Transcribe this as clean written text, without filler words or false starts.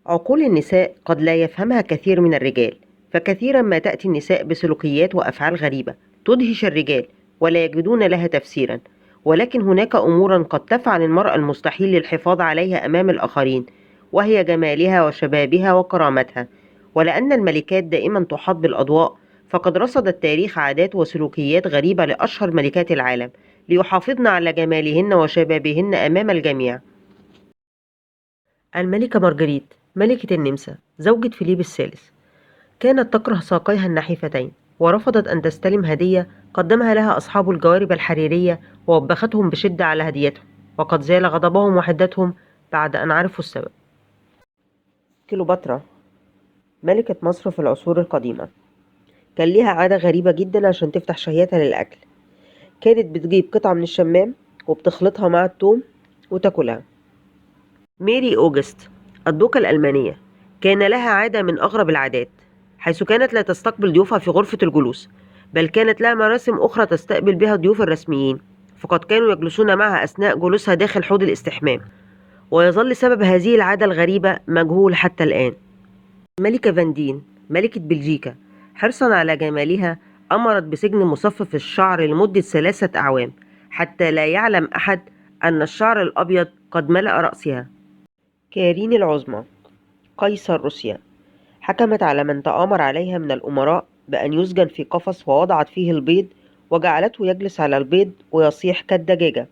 عقول النساء قد لا يفهمها كثير من الرجال، فكثيرا ما تأتي النساء بسلوكيات وأفعال غريبة تدهش الرجال ولا يجدون لها تفسيرا، ولكن هناك أمورا قد تفعل المرأة المستحيل للحفاظ عليها أمام الآخرين، وهي جمالها وشبابها وكرامتها. ولأن الملكات دائما تحاط بالأضواء، فقد رصد التاريخ عادات وسلوكيات غريبة لأشهر ملكات العالم ليحافظن على جمالهن وشبابهن أمام الجميع. الملكة مارجريت ملكة النمسا زوجة فيليب الثالث كانت تكره ساقيها النحيفتين، ورفضت أن تستلم هدية قدمها لها أصحاب الجوارب الحريرية، ووبختهم بشدة على هديتهم، وقد زال غضبهم وحدتهم بعد أن عرفوا السبب. كليوباترا ملكة مصر في العصور القديمة كان ليها عادة غريبة جدا عشان تفتح شهيتها للأكل. كانت بتجيب قطعة من الشمام وبتخلطها مع الثوم وتاكلها. ميري أوجست الدوقة الألمانية كان لها عادة من أغرب العادات، حيث كانت لا تستقبل ضيوفها في غرفة الجلوس، بل كانت لها مراسم أخرى تستقبل بها الضيوف الرسميين، فقد كانوا يجلسون معها أثناء جلوسها داخل حوض الاستحمام. ويظل سبب هذه العادة الغريبة مجهول حتى الآن. الملكة فاندين ملكة بلجيكا حرصا على جمالها أمرت بسجن مصفف الشعر لمدة 3 أعوام، حتى لا يعلم أحد أن الشعر الأبيض قد ملأ رأسها. كارين العظمى قيصر روسيا حكمت على من تآمر عليها من الأمراء بأن يسجن في قفص، ووضعت فيه البيض وجعلته يجلس على البيض ويصيح كالدجاجة،